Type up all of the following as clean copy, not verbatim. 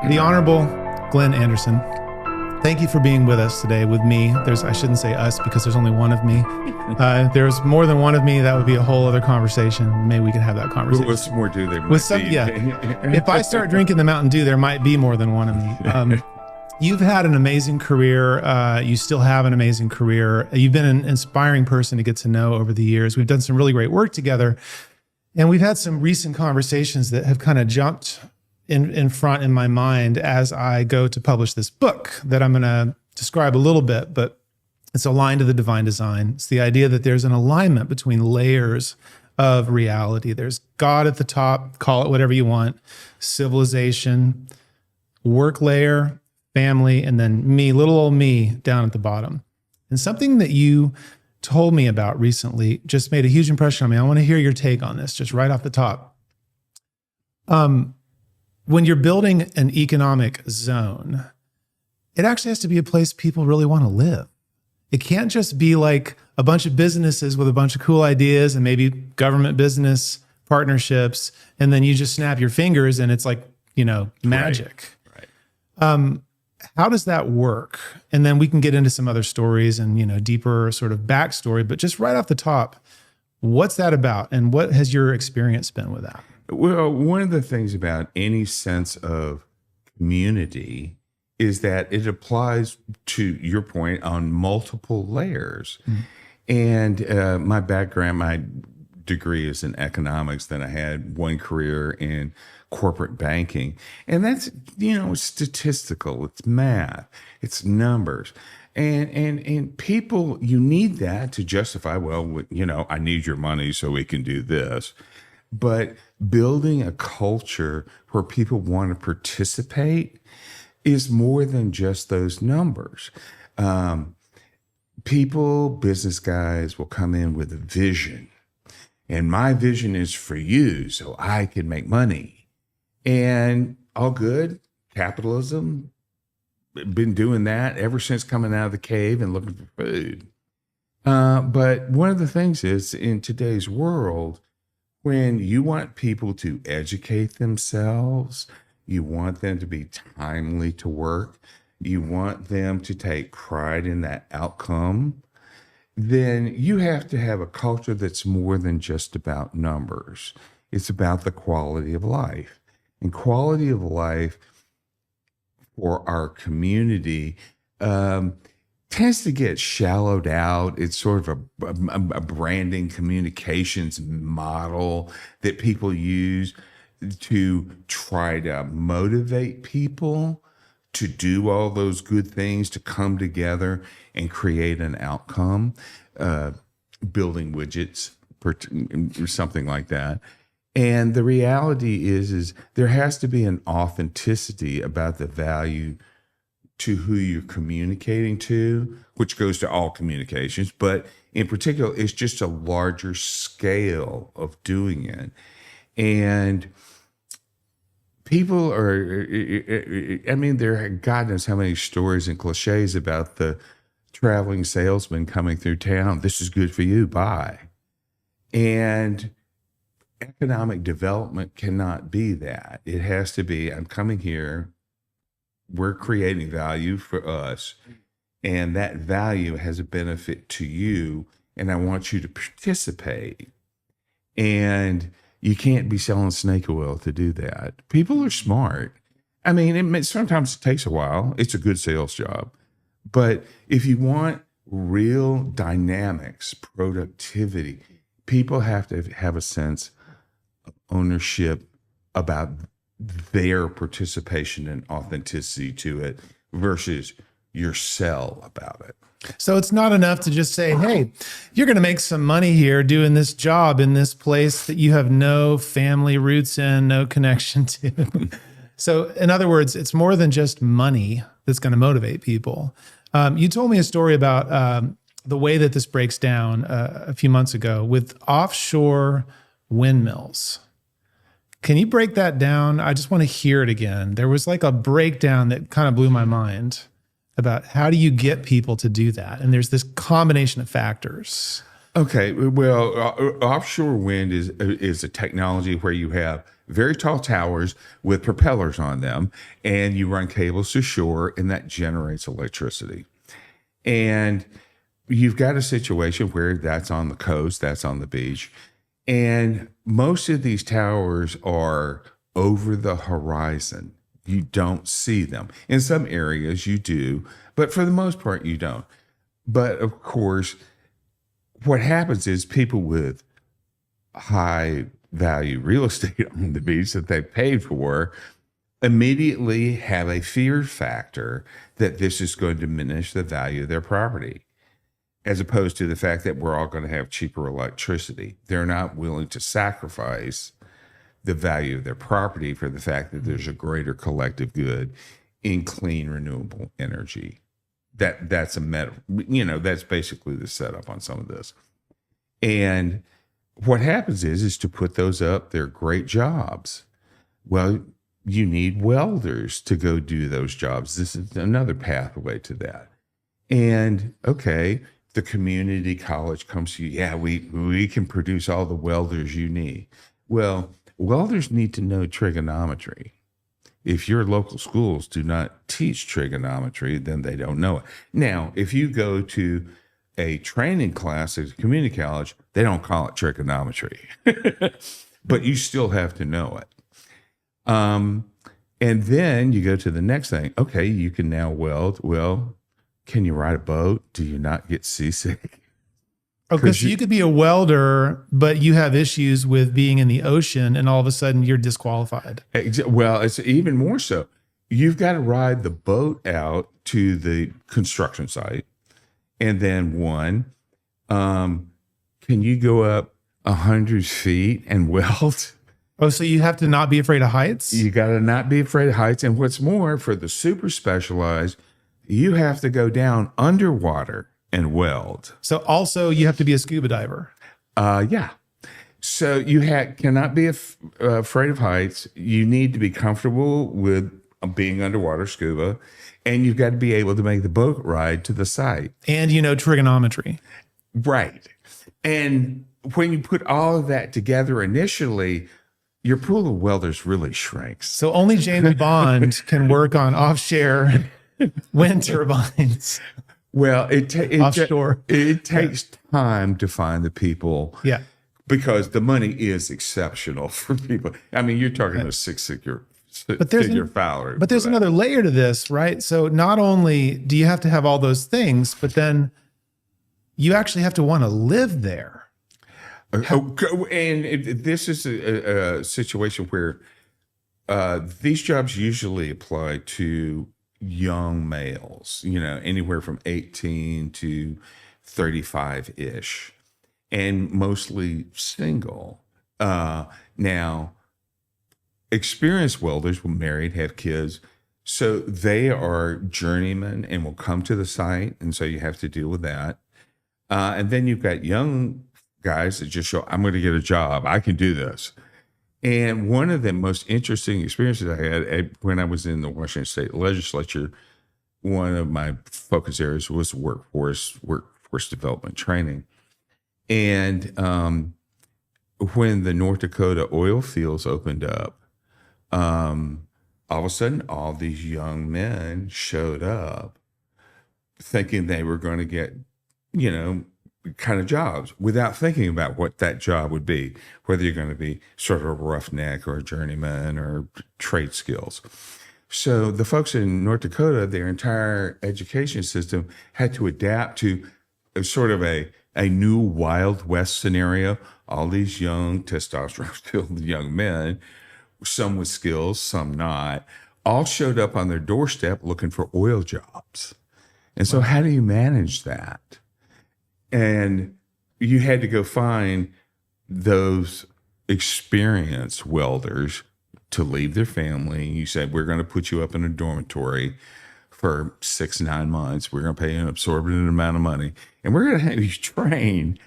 The Honorable Glenn Anderson. Thank you for being with us today with me. I shouldn't say us because there's only one of me. If there's more than one of me, that would be a whole other conversation. Maybe we can have that conversation. With some more Dew there might With some, be. yeah. If I start drinking the Mountain Dew, there might be more than one of me. You've had an amazing career. You still have an amazing career. You've been an inspiring person to get to know over the years. We've done some really great work together. And we've had some recent conversations that have kind of jumped in front in my mind as I go to publish this book that I'm going to describe a little bit, but it's aligned to the divine design. It's the idea that there's an alignment between layers of reality. There's God at the top, call it whatever you want, civilization, work layer, family, and then me, little old me down at the bottom. And something that you told me about recently just made a huge impression on me. I want to hear your take on this, just right off the top. When you're building an economic zone, it actually has to be a place people really want to live. It can't just be like a bunch of businesses with a bunch of cool ideas and maybe government business partnerships, and then you just snap your fingers and it's like, magic. Right. How does that work? And then we can get into some other stories and, deeper sort of backstory, but just right off the top, what's that about? And what has your experience been with that? Well, one of the things about any sense of community is that it applies, to your point, on multiple layers. Mm-hmm. And my background, my degree is in economics. Then I had one career in corporate banking. And that's, statistical. It's math. It's numbers. And people, you need that to justify, I need your money so we can do this. But building a culture where people want to participate is more than just those numbers. Business guys will come in with a vision. And my vision is for you so I can make money. And all good, capitalism, been doing that ever since coming out of the cave and looking for food. But one of the things is, in today's world, when you want people to educate themselves, you want them to be timely to work, you want them to take pride in that outcome, then you have to have a culture that's more than just about numbers. It's about the quality of life. And quality of life for our community tends to get shallowed out. It's sort of a branding communications model that people use to try to motivate people to do all those good things, to come together and create an outcome, building widgets or something like that. And the reality is there has to be an authenticity about the value to who you're communicating to, which goes to all communications, but in particular, it's just a larger scale of doing it. And people there are God knows how many stories and cliches about the traveling salesman coming through town. This is good for you, bye. And economic development cannot be that. It has to be, I'm coming here, we're creating value for us, and that value has a benefit to you, and I want you to participate. And you can't be selling snake oil to do that. People are smart. Sometimes it takes a while. It's a good sales job. But if you want real dynamics, productivity, people have to have a sense of ownership about their participation and authenticity to it versus your sell about it. So it's not enough to just say, hey, you're going to make some money here doing this job in this place that you have no family roots in, no connection to. So in other words, it's more than just money that's going to motivate people. You told me a story about the way that this breaks down a few months ago with offshore windmills. Can you break that down? I just want to hear it again. There was like a breakdown that kind of blew my mind about how do you get people to do that? And there's this combination of factors. Okay, well, offshore wind is a technology where you have very tall towers with propellers on them, and you run cables to shore, and that generates electricity. And you've got a situation where that's on the coast, that's on the beach, and most of these towers are over the horizon. You don't see them. In some areas you do, but for the most part you don't. But of course, what happens is people with high value real estate on the beach that they paid for immediately have a fear factor that this is going to diminish the value of their property, as opposed to the fact that we're all going to have cheaper electricity. They're not willing to sacrifice the value of their property for the fact that there's a greater collective good in clean renewable energy. That's that's basically the setup on some of this. And what happens is to put those up, they're great jobs. Well, you need welders to go do those jobs. This is another pathway to that. And okay, the community college comes to you. Yeah, we can produce all the welders you need. Well, welders need to know trigonometry. If your local schools do not teach trigonometry, then they don't know it. Now, if you go to a training class at a community college, they don't call it trigonometry, but you still have to know it. And then you go to the next thing. Okay, you can now weld. Well, can you ride a boat? Do you not get seasick? Okay, so you could be a welder, but you have issues with being in the ocean, and all of a sudden you're disqualified. Well, it's even more so. You've got to ride the boat out to the construction site, and then can you go up 100 feet and weld? Oh, so you have to not be afraid of heights? You got to not be afraid of heights. And what's more, for the super specialized, you have to go down underwater and weld. So also you have to be a scuba diver. Yeah. So you cannot be afraid of heights. You need to be comfortable with being underwater scuba, and you've got to be able to make the boat ride to the site. And trigonometry. Right. And when you put all of that together initially, your pool of welders really shrinks. So only James Bond can work on offshore wind turbines. Well, Offshore. It takes time to find the people. Yeah. Because the money is exceptional for people. I mean, you're talking a six-figure salary. But there's another layer to this, right? So not only do you have to have all those things, but then you actually have to want to live there. And this is a situation where these jobs usually apply to young males, anywhere from 18 to 35-ish, and mostly single. Now, experienced welders will married, have kids, so they are journeymen and will come to the site, and so you have to deal with that. And then you've got young guys that just show, I'm going to get a job. I can do this. And one of the most interesting experiences I had when I was in the Washington State Legislature, one of my focus areas was workforce development training. And when the North Dakota oil fields opened up, all of a sudden, all these young men showed up thinking they were going to get, kind of jobs without thinking about what that job would be, whether you're going to be sort of a roughneck or a journeyman or trade skills. So the folks in North Dakota, their entire education system had to adapt to sort of a new Wild West scenario. All these young testosterone-filled young men, some with skills, some not, all showed up on their doorstep looking for oil jobs. And so how do you manage that? And you had to go find those experienced welders to leave their family. You said, we're going to put you up in a dormitory for 6-9 months. We're going to pay you an absorbent amount of money. And we're going to have you train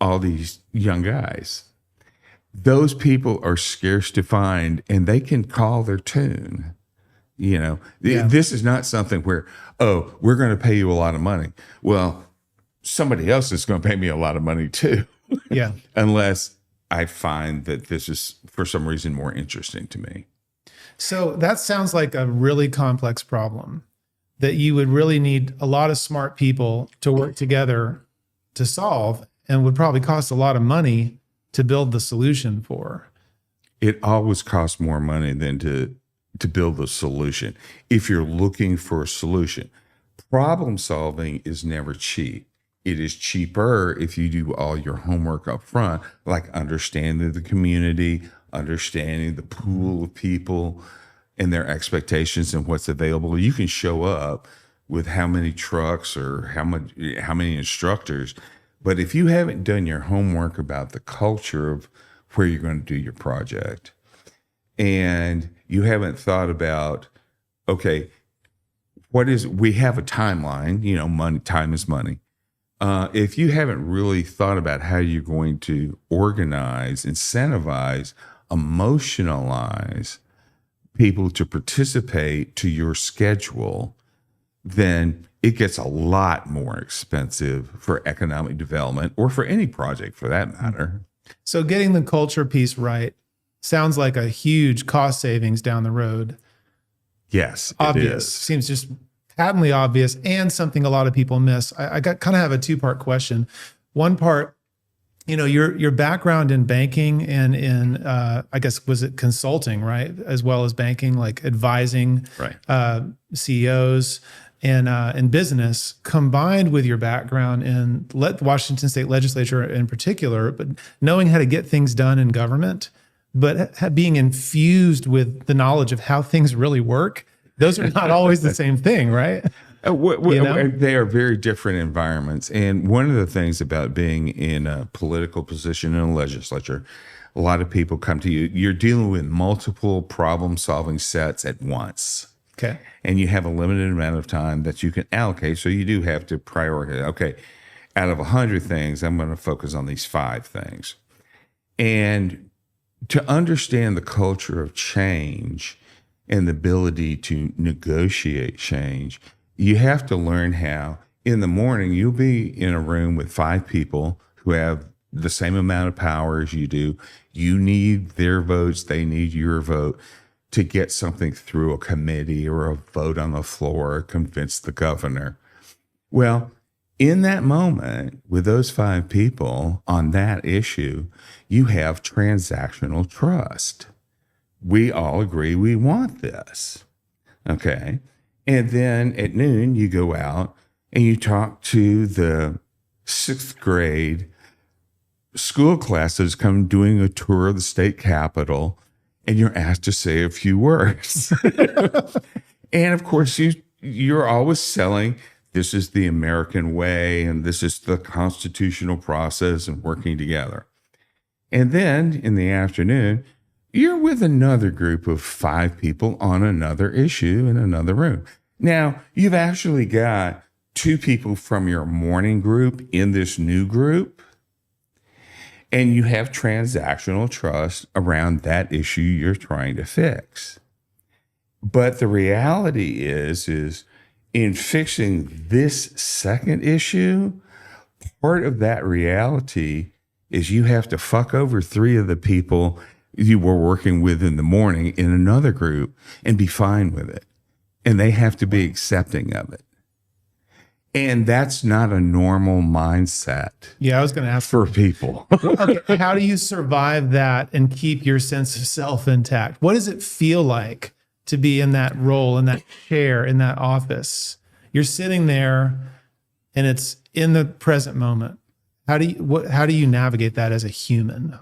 all these young guys. Those people are scarce to find, and they can call their tune. This is not something where, we're going to pay you a lot of money. Well, somebody else is going to pay me a lot of money too. Yeah. Unless I find that this is for some reason more interesting to me. So that sounds like a really complex problem that you would really need a lot of smart people to work together to solve, and would probably cost a lot of money to build the solution for. It always costs more money than to build the solution. If you're looking for a solution, problem solving is never cheap. It is cheaper if you do all your homework up front, like understanding the community, understanding the pool of people and their expectations and what's available. You can show up with how many trucks or how many instructors, but if you haven't done your homework about the culture of where you're going to do your project, and you haven't thought about, okay, we have a timeline, money, time is money. If you haven't really thought about how you're going to organize, incentivize, emotionalize people to participate to your schedule, then it gets a lot more expensive for economic development, or for any project for that matter. So getting the culture piece right sounds like a huge cost savings down the road. Yes, obvious. It is. Seems just patently obvious, and something a lot of people miss. I kind of have a two-part question. One part, your background in banking and in, I guess, was it consulting, right? As well as banking, like advising right. CEOs and business, combined with your background in Washington State Legislature in particular, but knowing how to get things done in government, but being infused with the knowledge of how things really work. Those are not always the same thing, right? They are very different environments. And one of the things about being in a political position in a legislature, a lot of people come to you, you're dealing with multiple problem-solving sets at once. Okay. And you have a limited amount of time that you can allocate. So you do have to prioritize. Okay, out of 100 things, I'm going to focus on these 5 things. And to understand the culture of change and the ability to negotiate change, you have to learn how, in the morning, you'll be in a room with 5 people who have the same amount of power as you do. You need their votes, they need your vote to get something through a committee or a vote on the floor, or convince the governor. Well, in that moment, with those 5 people on that issue, you have transactional trust. We all agree we want this. Okay. And then at noon, you go out and you talk to the 6th grade school class that's come doing a tour of the state capitol, and you're asked to say a few words. And of course, you're always selling, this is the American way, and this is the constitutional process and working together. And then in the afternoon, you're with another group of 5 people on another issue in another room. Now, you've actually got 2 people from your morning group in this new group, and you have transactional trust around that issue you're trying to fix. But the reality is in fixing this second issue, part of that reality is you have to fuck over 3 of the people you were working with in the morning in another group and be fine with it. And they have to be accepting of it. And that's not a normal mindset. Yeah, I was going to ask for people. Okay, how do you survive that and keep your sense of self intact? What does it feel like to be in that role, in that chair, in that office? You're sitting there and it's in the present moment. How do you navigate that as a human?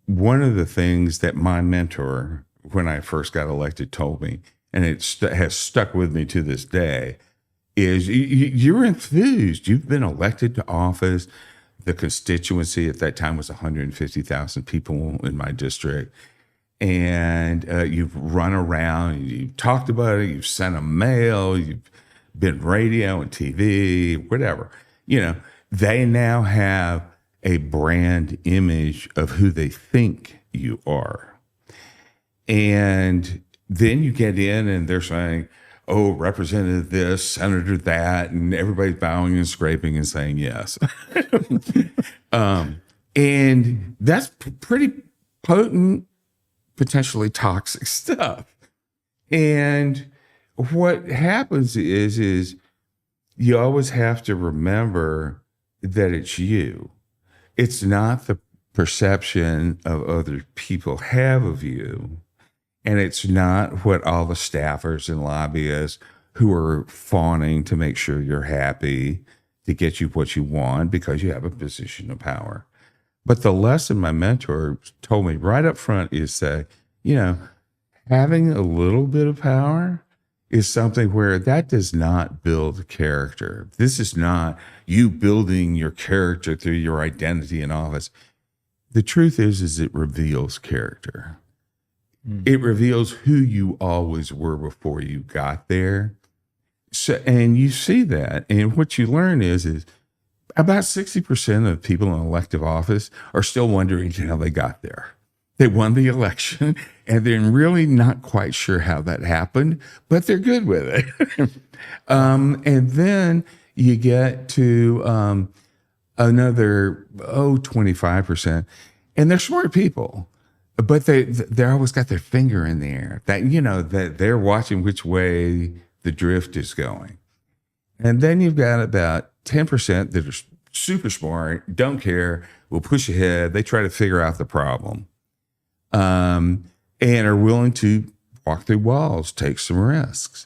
One of the things that my mentor, when I first got elected, told me, and it has stuck with me to this day, is you're enthused. You've been elected to office. The constituency at that time was 150,000 people in my district. And you've run around, you've talked about it, you've sent a mail, you've been radio and TV, whatever. They now have a brand image of who they think you are. And then you get in and they're saying, oh, Representative this, Senator that, and everybody's bowing and scraping and saying yes. And that's pretty potent, potentially toxic stuff. And what happens is you always have to remember that it's you. It's not the perception of other people have of you. And it's not what all the staffers and lobbyists who are fawning to make sure you're happy to get you what you want because you have a position of power. But the lesson my mentor told me right up front is say, having a little bit of power is something where that does not build character. This is not you building your character through your identity in office. The truth is it reveals character. It reveals who you always were before you got there. So, and you see that. And what you learn is about 60% of people in elective office are still wondering how they got there. They won the election and they're really not quite sure how that happened, but they're good with it. And then you get to another 25%, and they're smart people. But they always got their finger in the air. That they're watching which way the drift is going. And then you've got about 10% that are super smart, don't care, will push ahead. They try to figure out the problem, and are willing to walk through walls, take some risks.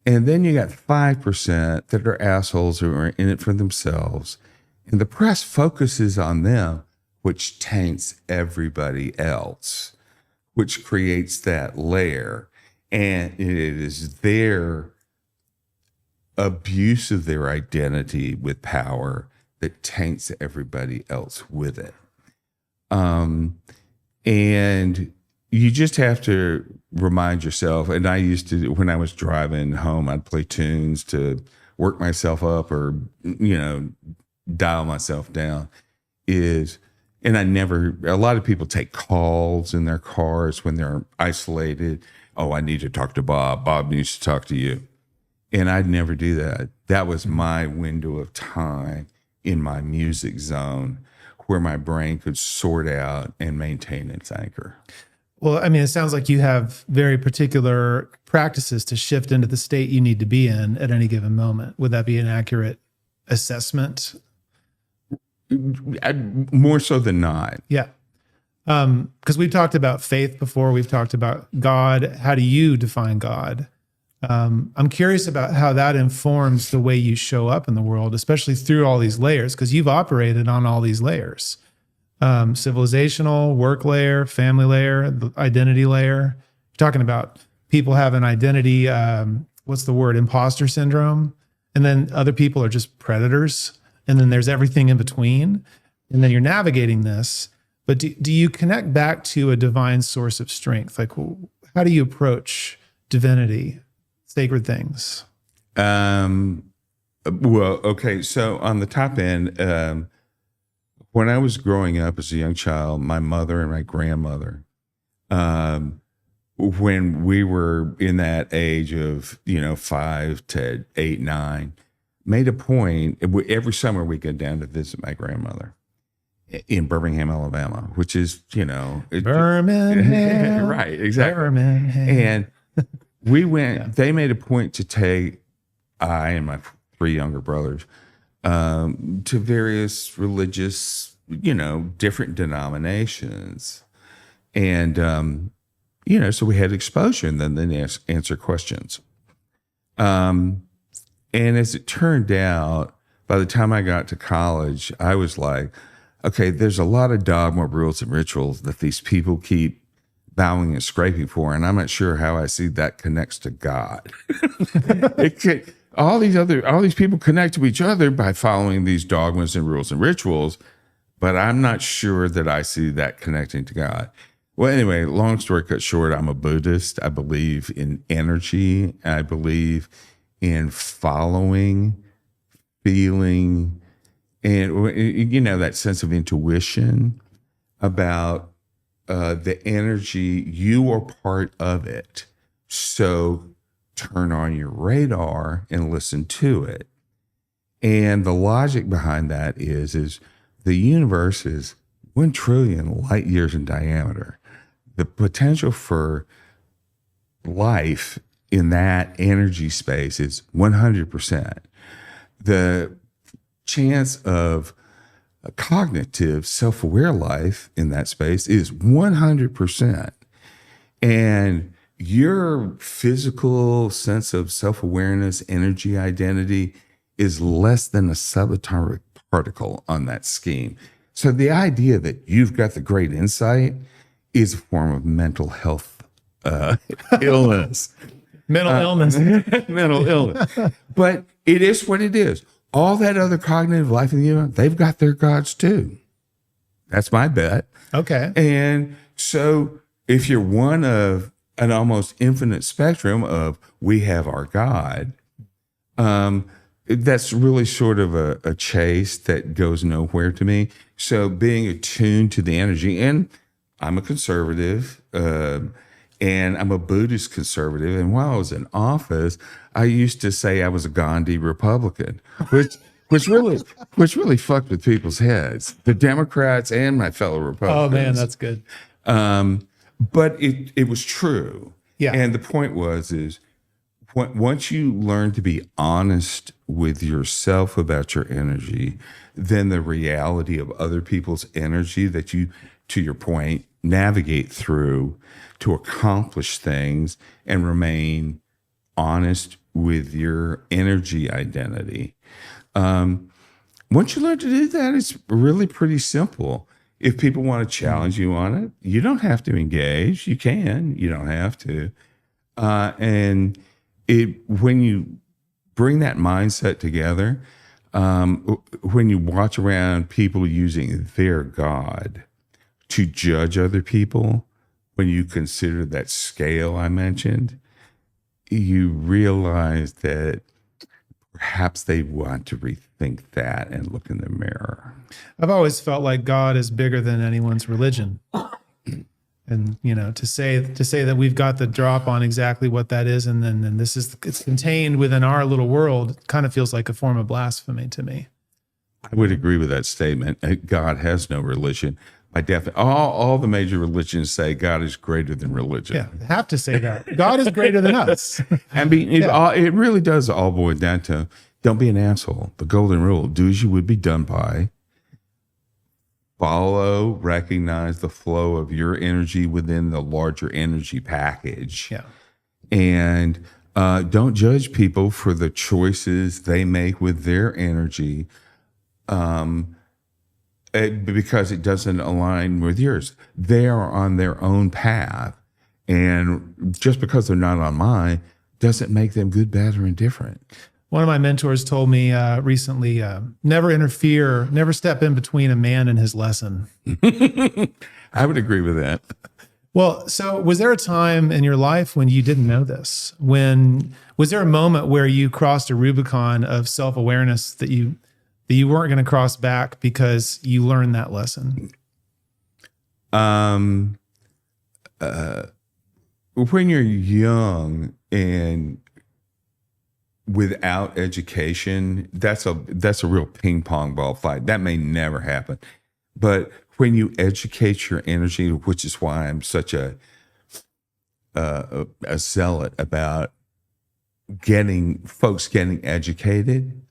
And then you got 5% that are assholes who are in it for themselves, and the press focuses on them, which taints everybody else, which creates that layer. And it is their abuse of their identity with power that taints everybody else with it. And you just have to remind yourself, and I used to, when I was driving home, I'd play tunes to work myself up or, dial myself down, and a lot of people take calls in their cars when they're isolated. Oh, I need to talk to Bob. Bob needs to talk to you. And I'd never do that. That was my window of time in my music zone where my brain could sort out and maintain its anchor. Well, I mean, it sounds like you have very particular practices to shift into the state you need to be in at any given moment. Would that be an accurate assessment? More so than not. Yeah. Because we've talked about faith before. We've talked about God. How do you define God? I'm curious about how that informs the way you show up in the world, especially through all these layers, because you've operated on all these layers. Civilizational, work layer, family layer, the identity layer. You're talking about people have an identity, what's the word, imposter syndrome. And then other people are just predators. And then there's everything in between. And then you're navigating this. But do you connect back to a divine source of strength? Like, how do you approach divinity, sacred things? Well, okay. So on the top end, when I was growing up as a young child, my mother and my grandmother, when we were in that age of, 5 to 8, 9, made a point, every summer we go down to visit my grandmother in Birmingham, Alabama, which is, Birmingham. Right, exactly. Birmingham. And we went, they made a point to take I and my 3 younger brothers to various religious, different denominations. And, so we had exposure and then answer questions. And as it turned out, by the time I got to college, I was like, okay, there's a lot of dogma, rules, and rituals that these people keep bowing and scraping for, and I'm not sure how I see that connects to God. All these people connect to each other by following these dogmas and rules and rituals, but I'm not sure that I see that connecting to God. Well, anyway, long story cut short, I'm a Buddhist. I believe in energy. I believe in following, feeling, and, that sense of intuition about the energy. You are part of it. So turn on your radar and listen to it. And the logic behind that is the universe is 1 trillion light years in diameter. The potential for life in that energy space is 100%. The chance of a cognitive, self-aware life in that space is 100%. And your physical sense of self-awareness, energy, identity is less than a subatomic particle on that scheme. So the idea that you've got the great insight is a form of mental health illness. Mental illness. Mental illness. But it is what it is. All that other cognitive life in the universe, they've got their gods too. That's my bet. Okay. And so if you're one of an almost infinite spectrum of we have our God, that's really sort of a chase that goes nowhere to me. So being attuned to the energy, and I'm a conservative, and I'm a Buddhist conservative. And while I was in office, I used to say I was a Gandhi Republican, which really fucked with people's heads, the Democrats and my fellow Republicans. Oh man, that's good. But it was true. Yeah. And the point is once you learn to be honest with yourself about your energy, then the reality of other people's energy that you, to your point, navigate through to accomplish things and remain honest with your energy identity. Once you learn to do that, it's really pretty simple. If people want to challenge you on it, you don't have to engage. You can. You don't have to. And when you bring that mindset together, when you watch around people using their God to judge other people, when you consider that scale I mentioned, you realize that perhaps they want to rethink that and look in the mirror. I've always felt like God is bigger than anyone's religion. And, to say that we've got the drop on exactly what that is, and then it's contained within our little world, kind of feels like a form of blasphemy to me. I would agree with that statement. God has no religion. By definition, all the major religions say God is greater than religion. Yeah, they have to say that. God is greater than us. I mean, it really does all boil down to don't be an asshole. The golden rule: do as you would be done by. Follow, recognize the flow of your energy within the larger energy package. Yeah, and don't judge people for the choices they make with their energy. Because it doesn't align with yours. They are on their own path. And just because they're not on mine doesn't make them good, bad, or indifferent. One of my mentors told me recently, never interfere, never step in between a man and his lesson. I would agree with that. Well, so was there a time in your life when you didn't know this? Was there a moment where you crossed a Rubicon of self-awareness that you weren't going to cross back because you learned that lesson? When you're young and without education, that's a real ping pong ball fight. That may never happen. But when you educate your energy, which is why I'm such a zealot about getting folks getting educated,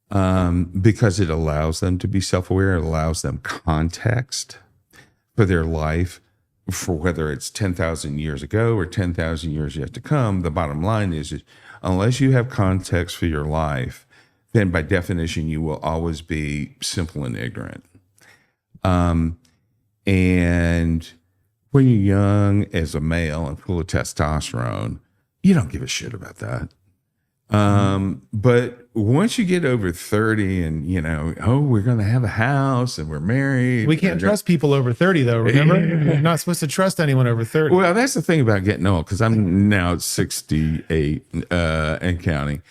because it allows them to be self-aware. It allows them context for their life, for whether it's 10,000 years ago or 10,000 years yet to come. The bottom line is unless you have context for your life, then by definition, you will always be simple and ignorant. And when you're young as a male and full of testosterone, you don't give a shit about that. But once you get over 30 and, we're going to have a house and we're married. We can't trust people over 30 though, remember? You're not supposed to trust anyone over 30. Well, that's the thing about getting old, because I'm now 68 and counting,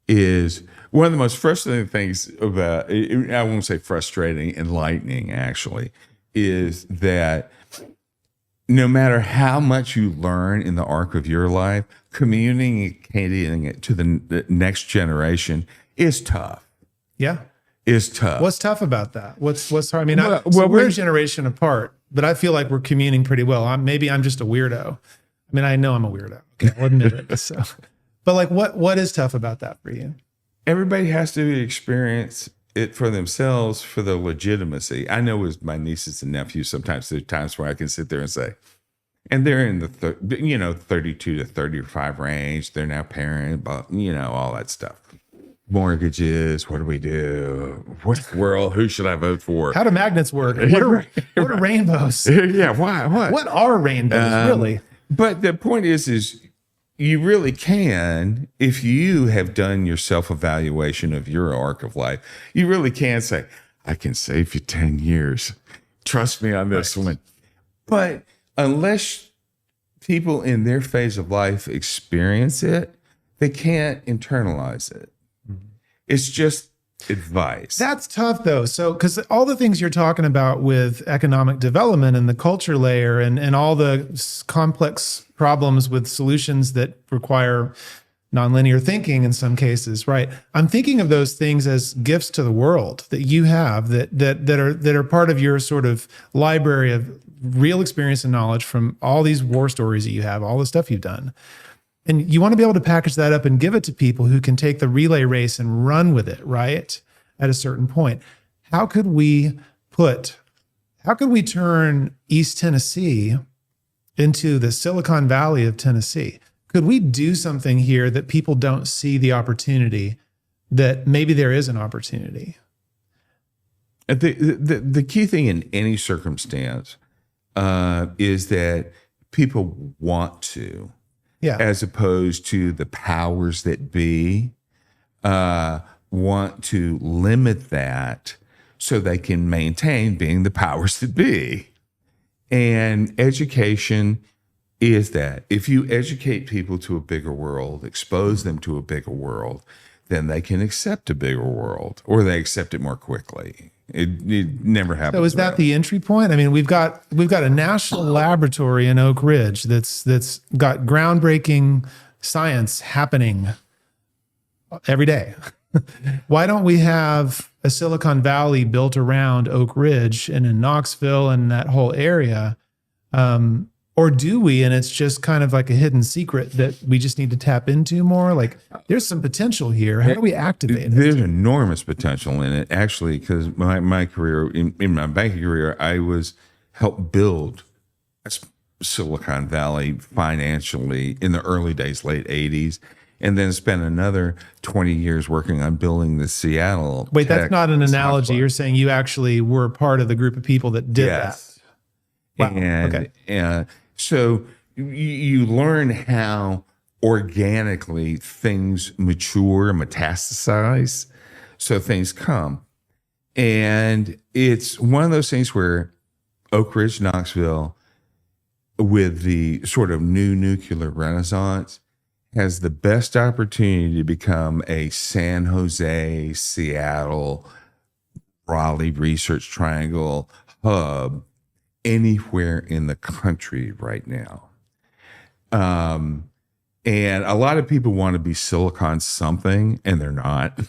is one of the most frustrating things about, I won't say frustrating, enlightening actually, is that no matter how much you learn in the arc of your life, communicating it to the next generation is tough. Yeah. Is tough. What's tough about that? What's hard? I mean, Well, we're a generation apart, but I feel like we're communing pretty well. Maybe I'm just a weirdo. I mean, I know I'm a weirdo. Okay, I'll admit it. So, but like, what is tough about that for you? Everybody has to experience it for themselves for the legitimacy. I know with my nieces and nephews, sometimes there's times where I can sit there and say, and they're in the 32 to 35 range. They're now parent, but all that stuff. Mortgages, what do we do? What's the world? Who should I vote for? How do magnets work? What are rainbows? Yeah, why? What are rainbows, really? But the point is you really can, if you have done your self-evaluation of your arc of life, you really can say, I can save you 10 years. Trust me on this one. But unless people in their phase of life experience it, they can't internalize it. It's just advice. That's tough though. So, because all the things you're talking about with economic development and the culture layer and all the complex problems with solutions that require nonlinear thinking in some cases, right? I'm thinking of those things as gifts to the world that you have that are part of your sort of library of real experience and knowledge from all these war stories that you have, all the stuff you've done. And you want to be able to package that up and give it to people who can take the relay race and run with it, right? At a certain point. How could we turn East Tennessee into the Silicon Valley of Tennessee? Could we do something here that people don't see the opportunity, that maybe there is an opportunity? The key thing in any circumstance is that people want to. Yeah. As opposed to the powers that be want to limit that so they can maintain being the powers that be. And education is that. If you educate people to a bigger world, expose them to a bigger world, then they can accept a bigger world, or they accept it more quickly. It never happens. So is that the entry point? I mean, we've got a national laboratory in Oak Ridge that's got groundbreaking science happening every day. Why don't we have a Silicon Valley built around Oak Ridge and in Knoxville and that whole area? Or do we? And it's just kind of like a hidden secret that we just need to tap into more. Like, there's some potential here. How do we activate it? There's enormous potential in it, actually, because my career, in my banking career, I helped build Silicon Valley financially in the early days, late 80s, and then spent another 20 years working on building the Seattle. Wait, that's not an analogy. You're saying you actually were part of the group of people that did that. Wow. And so you learn how organically things mature, metastasize, so things come. And it's one of those things where Oak Ridge, Knoxville, with the sort of new nuclear renaissance, has the best opportunity to become a San Jose, Seattle, Raleigh Research Triangle hub anywhere in the country right now. And a lot of people want to be Silicon something, and they're not.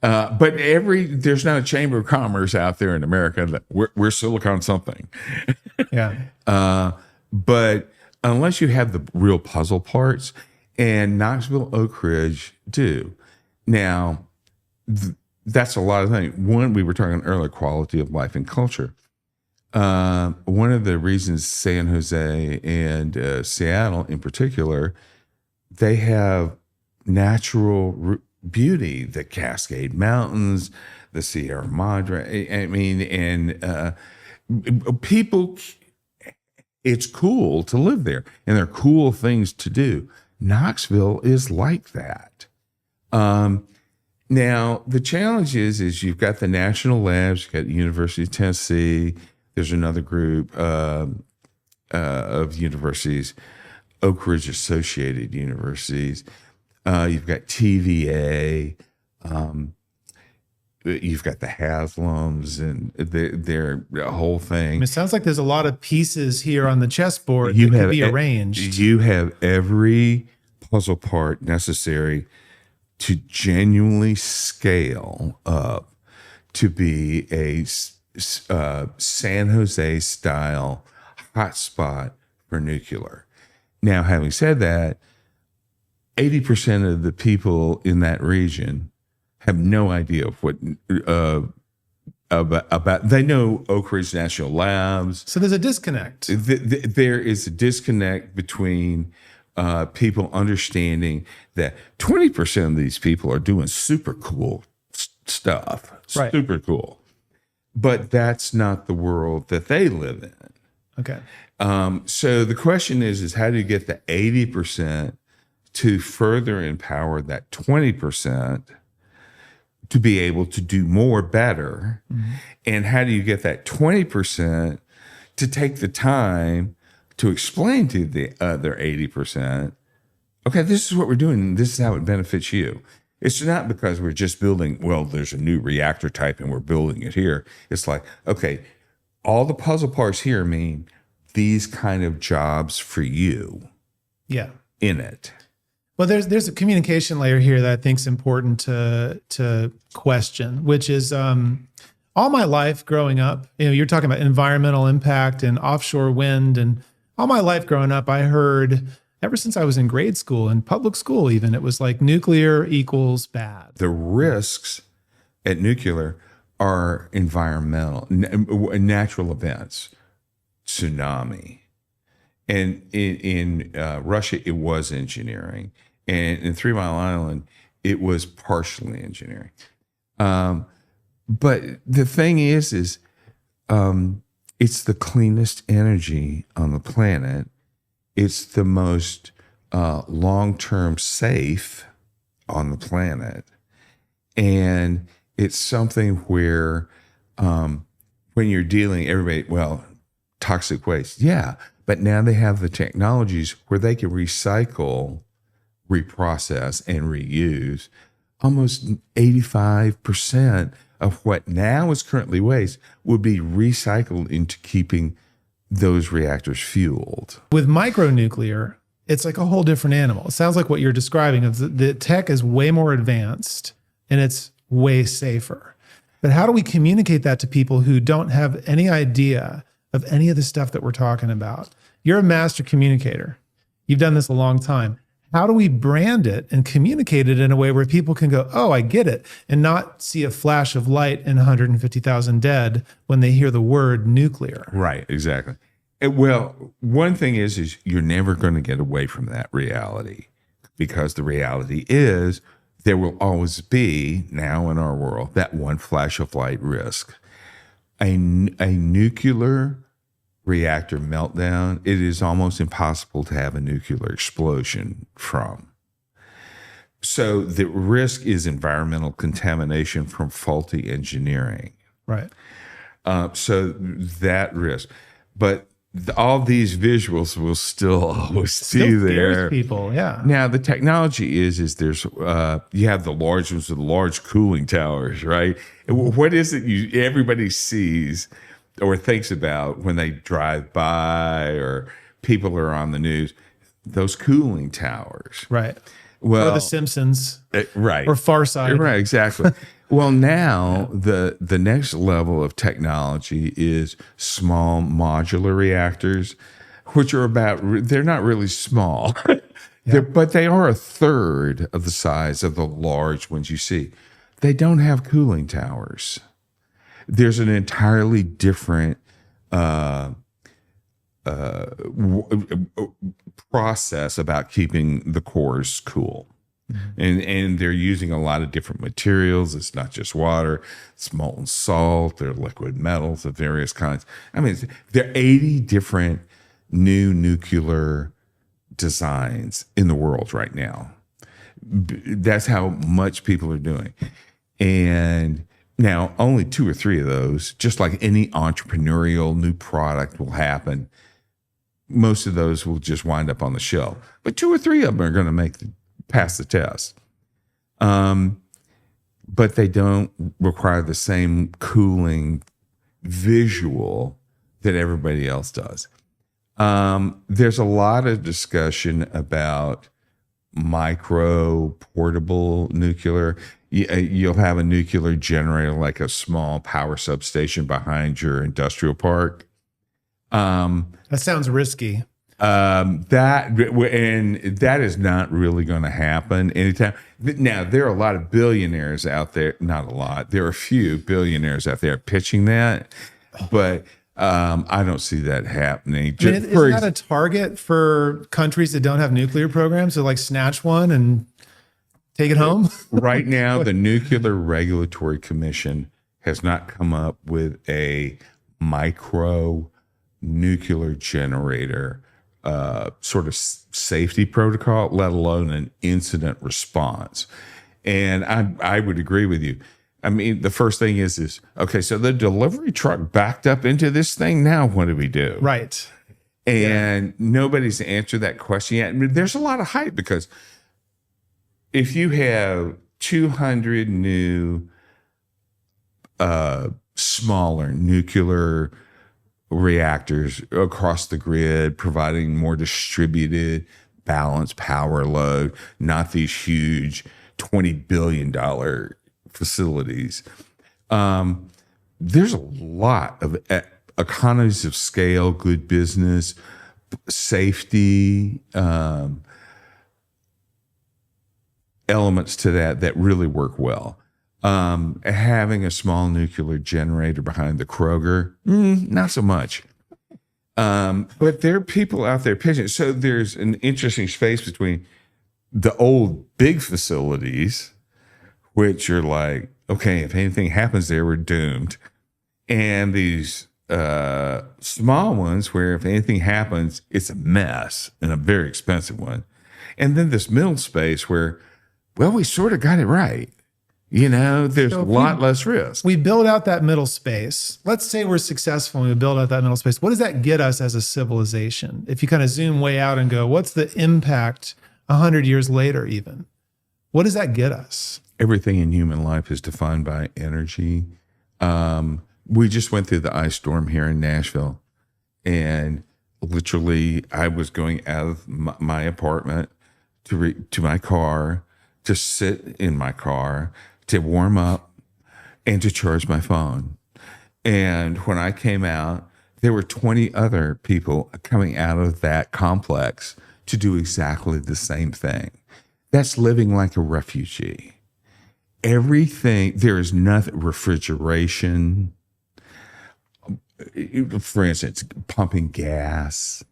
But there's not a chamber of commerce out there in America that we're Silicon something. Yeah. But unless you have the real puzzle parts, and Knoxville, Oak Ridge do. Now, that's a lot of things. One, we were talking earlier, quality of life and culture. One of the reasons San Jose and Seattle in particular, they have natural beauty, the Cascade Mountains, the Sierra Madre. I mean, and people, it's cool to live there, and there are cool things to do. Knoxville is like that. Now, the challenge is you've got the national labs, you've got the University of Tennessee. There's another group of universities, Oak Ridge Associated Universities. You've got TVA. you've got the Haslams and their whole thing. It sounds like there's a lot of pieces here on the chessboard that could be arranged. You have every puzzle part necessary to genuinely scale up to be a San Jose style hotspot for nuclear. Now, having said that, 80% of the people in that region have no idea of what about. They know Oak Ridge National Labs. So there's a disconnect. There is a disconnect between people understanding that 20% of these people are doing super cool stuff, right. Super cool, but that's not the world that they live in. Okay. So the question is how do you get the 80% to further empower that 20% to be able to do more better? Mm-hmm. And how do you get that 20% to take the time to explain to the other 80%, okay, this is what we're doing, and this is how it benefits you. It's not because we're just building, well, there's a new reactor type and we're building it here. It's like, okay, all the puzzle parts here mean these kind of jobs for you. Yeah. In it. Well, there's a communication layer here that I think is important to question, which is all my life growing up, you're talking about environmental impact and offshore wind, and all my life growing up, I heard ever since I was in grade school and public school, even, it was like nuclear equals bad. The risks at nuclear are environmental, natural events, tsunami. And in Russia, it was engineering. And in 3 Mile Island, it was partially engineering. But the thing is it's the cleanest energy on the planet. It's the most long-term safe on the planet. And it's something where when you're dealing, toxic waste, yeah. But now they have the technologies where they can recycle, reprocess, and reuse almost 85% of what now is currently waste would be recycled into keeping those reactors fueled. With micronuclear, it's like a whole different animal. It sounds like what you're describing is the tech is way more advanced and it's way safer. But how do we communicate that to people who don't have any idea of any of the stuff that we're talking about? You're a master communicator. You've done this a long time. How do we brand it and communicate it in a way where people can go, oh, I get it, and not see a flash of light and 150,000 dead when they hear the word nuclear? Right, exactly. Well, one thing is you're never going to get away from that reality, because the reality is there will always be, now in our world, that one flash of light risk. A nuclear reactor meltdown, it is almost impossible to have a nuclear explosion from. So the risk is environmental contamination from faulty engineering. Right. So that risk. But all these visuals will still always be there. People, yeah. Now the technology is there's you have the large ones with the large cooling towers, right? What is it everybody sees or thinks about when they drive by or people are on the news? Those cooling towers, right? Well, or The Simpsons, right? Or Far Side, right? Exactly. Well, now the next level of technology is small modular reactors, which are they're not really small, but they are a third of the size of the large ones you see. They don't have cooling towers. There's an entirely different process about keeping the cores cool. Mm-hmm. And they're using a lot of different materials. It's not just water, it's molten salt, they're liquid metals of various kinds. I mean, there are 80 different new nuclear designs in the world right now. That's how much people are doing. And now only 2 or 3 of those, just like any entrepreneurial new product will happen, most of those will just wind up on the shelf. But 2 or 3 of them are going to pass the test. but they don't require the same cooling visual that everybody else does. There's a lot of discussion about micro portable nuclear. You'll have a nuclear generator, like a small power substation behind your industrial park. That sounds risky. That is not really going to happen anytime. Now, there are a lot of billionaires out there. Not a lot. There are a few billionaires out there pitching that, but I don't see that happening. Isn't that a target for countries that don't have nuclear programs to like snatch one and take it home? Right now, the Nuclear Regulatory Commission has not come up with a micro nuclear generator sort of safety protocol, let alone an incident response. And I would agree with you. I mean, the first thing is okay, so the delivery truck backed up into this thing. Now what do we do? Right. And nobody's answered that question yet. I mean, there's a lot of hype because if you have 200 new smaller nuclear reactors across the grid, providing more distributed, balanced power load, not these huge $20 billion facilities. There's a lot of economies of scale, good business, safety elements to that really work well. Having a small nuclear generator behind the Kroger, not so much. But there are people out there pitching. So there's an interesting space between the old big facilities, which are like, okay, if anything happens there, we're doomed. And these small ones where if anything happens, it's a mess and a very expensive one. And then this middle space where, well, we sort of got it right. You know, there's a lot less risk. We build out that middle space. Let's say we're successful and we build out that middle space. What does that get us as a civilization? If you kind of zoom way out and go, what's the impact 100 years later even? What does that get us? Everything in human life is defined by energy. We just went through the ice storm here in Nashville. And literally, I was going out of my apartment to my car, to sit in my car, to warm up, and to charge my phone. And when I came out, there were 20 other people coming out of that complex to do exactly the same thing. That's living like a refugee. Everything, there is nothing, refrigeration, for instance, pumping gas,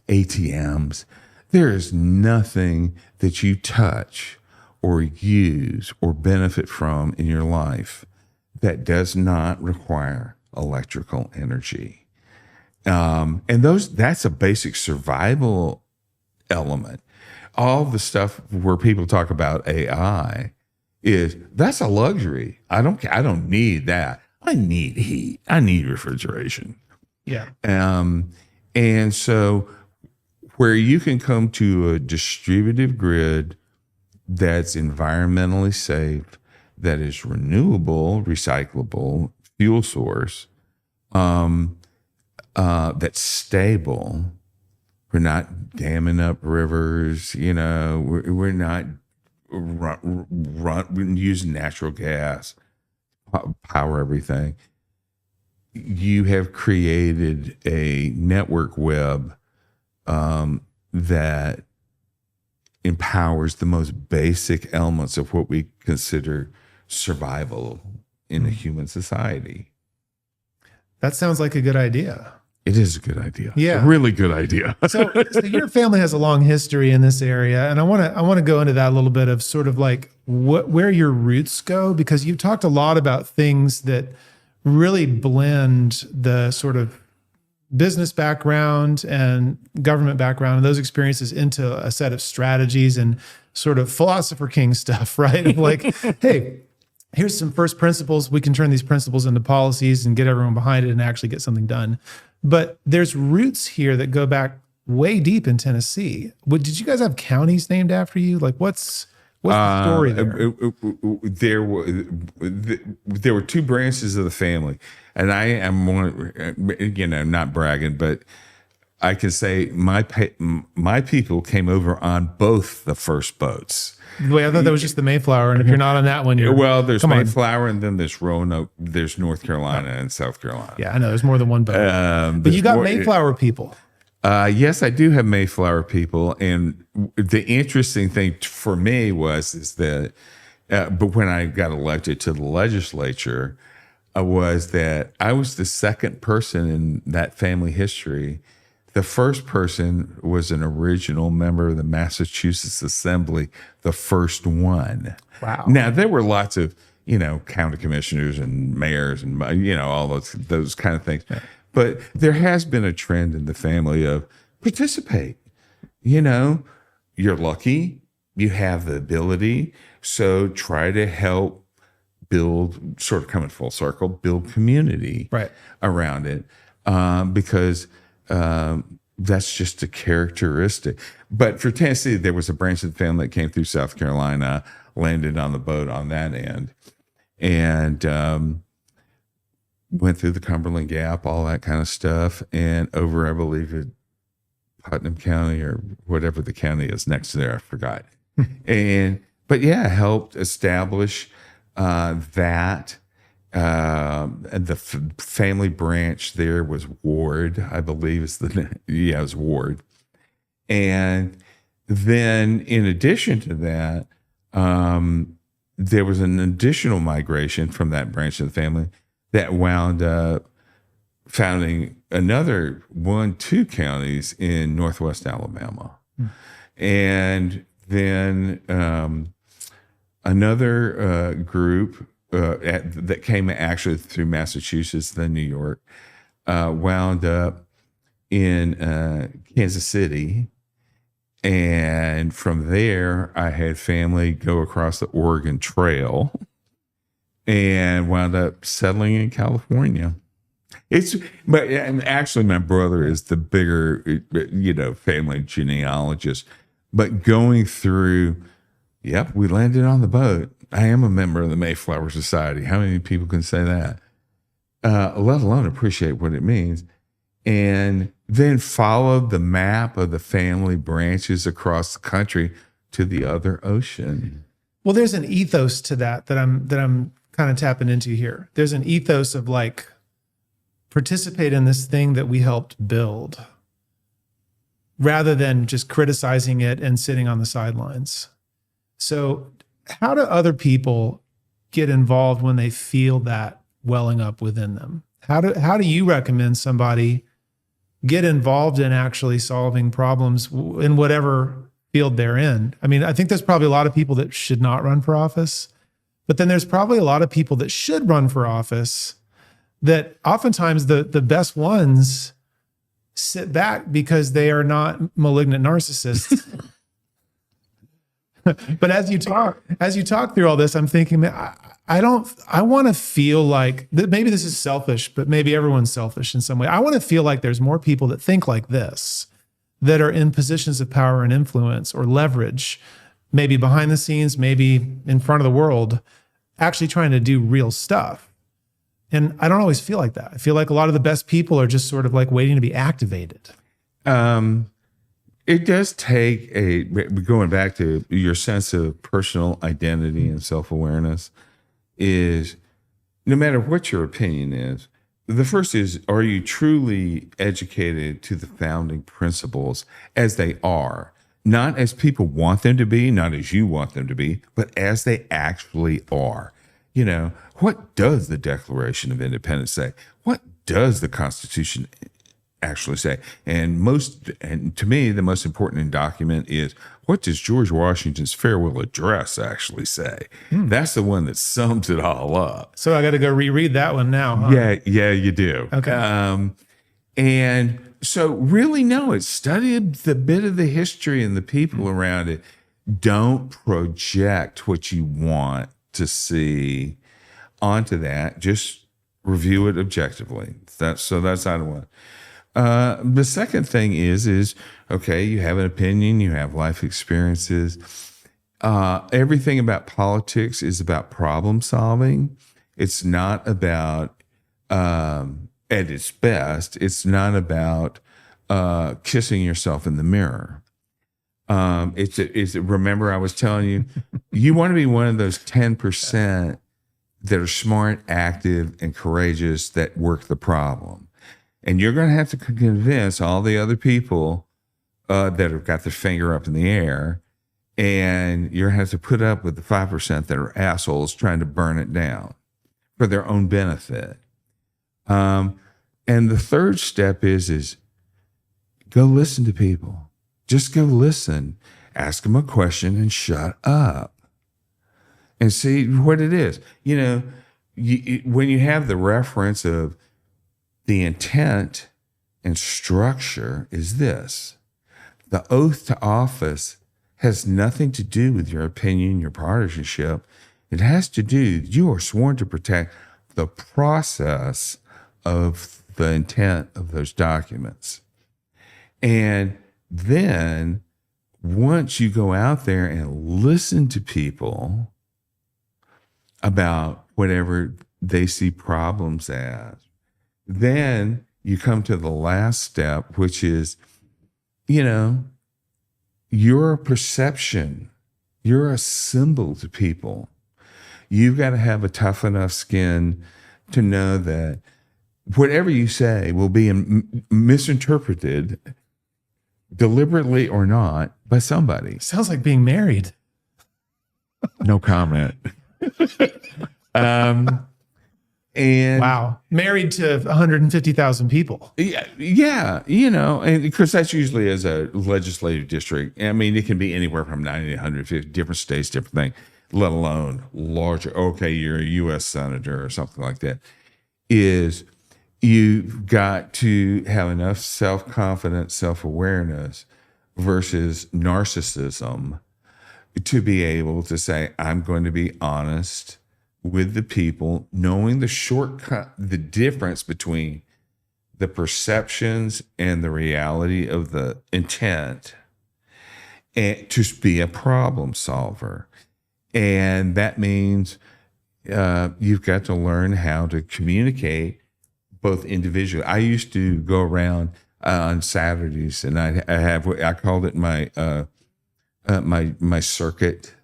ATMs. There is nothing that you touch or use or benefit from in your life that does not require electrical energy. And that's a basic survival element. All the stuff where people talk about AI that's a luxury. I don't need that. I need heat. I need refrigeration. Yeah. And so where you can come to a distributive grid that's environmentally safe, that is renewable, recyclable fuel source, that's stable. We're not damming up rivers, you know, we're not using natural gas, power everything. You have created a network web that empowers the most basic elements of what we consider survival in a human society. That sounds like a good idea. It is a good idea. Yeah. It's a really good idea. So your family has a long history in this area, and I want to go into that a little bit of sort of like where your roots go, because you've talked a lot about things that really blend the sort of business background and government background and those experiences into a set of strategies and sort of philosopher king stuff, right? Like, hey, here's some first principles. We can turn these principles into policies and get everyone behind it and actually get something done. But there's roots here that go back way deep in Tennessee. Did you guys have counties named after you? Like, what's What's the story there? There were two branches of the family, and I am one. Not bragging, but I can say my people came over on both the first boats. Wait, I thought that was just the Mayflower, and if you're not on that one, there's Mayflower, and then there's Roanoke, there's North Carolina and South Carolina. Yeah, I know there's more than one boat, but you got Mayflower people. Yes, I do have Mayflower people, and the interesting thing for me is that, but when I got elected to the legislature, was that I was the second person in that family history. The first person was an original member of the Massachusetts Assembly, the first one. Wow. Now, there were lots of, county commissioners and mayors and, all those kind of things. Yeah. But there has been a trend in the family of participate. You're lucky, you have the ability, so try to help build, sort of coming full circle, build community around it, because that's just a characteristic. But for Tennessee, there was a branch of the family that came through South Carolina, landed on the boat on that end, and went through the Cumberland Gap, all that kind of stuff, and over, I believe, in Putnam County or whatever the county is next to there, I forgot. But helped establish that. The family branch there was Ward, I believe it was Ward. And then in addition to that, there was an additional migration from that branch of the family that wound up founding another 2 counties in Northwest Alabama. And then another group that came actually through Massachusetts, then New York, wound up in Kansas City. And from there, I had family go across the Oregon Trail and wound up settling in California. But actually, my brother is the bigger, family genealogist. But going through, we landed on the boat. I am a member of the Mayflower Society. How many people can say that? Let alone appreciate what it means. And then followed the map of the family branches across the country to the other ocean. Well, there's an ethos to that I'm kind of tapping into here. There's an ethos of like, participate in this thing that we helped build, rather than just criticizing it and sitting on the sidelines. So how do other people get involved when they feel that welling up within them? How do you recommend somebody get involved in actually solving problems in whatever field they're in? I mean, I think there's probably a lot of people that should not run for office, but then there's probably a lot of people that should run for office that oftentimes the best ones sit back because they are not malignant narcissists. But as you talk through all this, I'm thinking, man, I want to feel like maybe this is selfish, but maybe everyone's selfish in some way. I want to feel like there's more people that think like this, that are in positions of power and influence or leverage, maybe behind the scenes, maybe in front of the world, actually trying to do real stuff. And I don't always feel like that. I feel like a lot of the best people are just sort of like waiting to be activated. It does take going back to your sense of personal identity and self-awareness, is no matter what your opinion is, the first is, are you truly educated to the founding principles as they are? Not as people want them to be, not as you want them to be, but as they actually are. What does the Declaration of Independence say? What does the Constitution actually say? And to me, the most important document is, what does George Washington's farewell address actually say? That's the one that sums it all up. So I got to go reread that one now, huh? Yeah, you do. Okay. And so really, study the bit of the history and the people around it. Don't project what you want to see onto that. Just review it objectively. That's item one. The second thing is okay, you have an opinion, you have life experiences. everything about politics is about problem solving. It's not about, at its best, it's not about kissing yourself in the mirror. Remember I was telling you, you want to be one of those 10% that are smart, active, and courageous that work the problem. And you're going to have to convince all the other people that have got their finger up in the air, and you're going to have to put up with the 5% that are assholes trying to burn it down for their own benefit. And the third step is go listen to people. Just go listen. Ask them a question and shut up. And see what it is. You know, when you have the reference of the intent and structure is this. The oath to office has nothing to do with your opinion, your partisanship. It has to do, you are sworn to protect the process of the intent of those documents. And then once you go out there and listen to people about whatever they see problems as, then you come to the last step, which is, you know, your perception. You're a symbol to people. You've got to have a tough enough skin to know that whatever you say will be misinterpreted, deliberately or not, by somebody. Sounds like being married. No comment. And wow, married to 150,000 people. Yeah, you know, and because that's usually as a legislative district. I mean, it can be anywhere from 90 to 150, different states, different thing, let alone larger. Okay, you're a U.S. senator or something like that. Is you've got to have enough self-confidence, self-awareness versus narcissism to be able to say, I'm going to be honest with the people, knowing the shortcut, the difference between the perceptions and the reality of the intent, and to be a problem solver. And that means you've got to learn how to communicate both individually. I used to go around on Saturdays, and I called it my my circuit.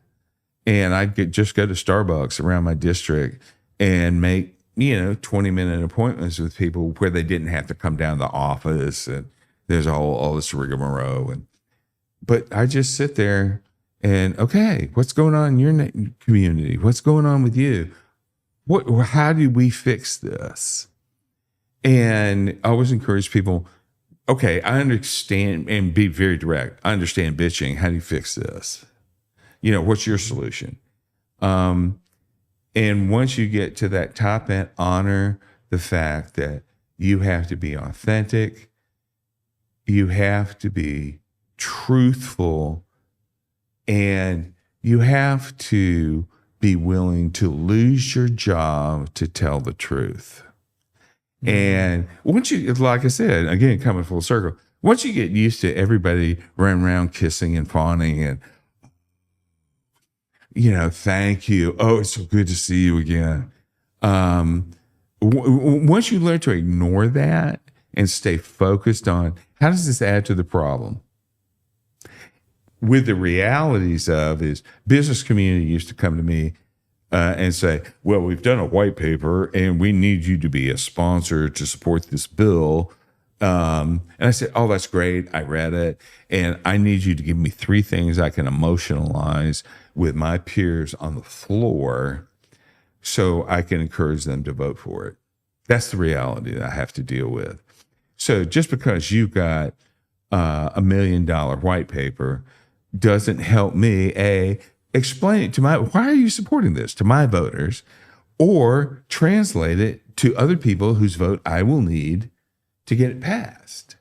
And I'd just go to Starbucks around my district and make, 20-minute appointments with people where they didn't have to come down to the office. And there's all this rigmarole. But I just sit there and, okay, what's going on in your community? What's going on with you? How do we fix this? And I always encourage people, okay, I understand, and be very direct. I understand bitching. How do you fix this? What's your solution? And once you get to that top end, honor the fact that you have to be authentic. You have to be truthful, and you have to be willing to lose your job to tell the truth. And once you, like I said, again, coming full circle, once you get used to everybody running around kissing and fawning and, thank you. Oh, it's so good to see you again. Once you learn to ignore that and stay focused on how does this add to the problem? With the realities of is business community used to come to me and say, well, we've done a white paper and we need you to be a sponsor to support this bill. And I said, oh, that's great. I read it. And I need you to give me 3 things I can emotionalize with my peers on the floor so I can encourage them to vote for it. That's the reality that I have to deal with. So just because you got $1 million white paper doesn't help me, explain it to why are you supporting this to my voters, or translate it to other people whose vote I will need to get it passed.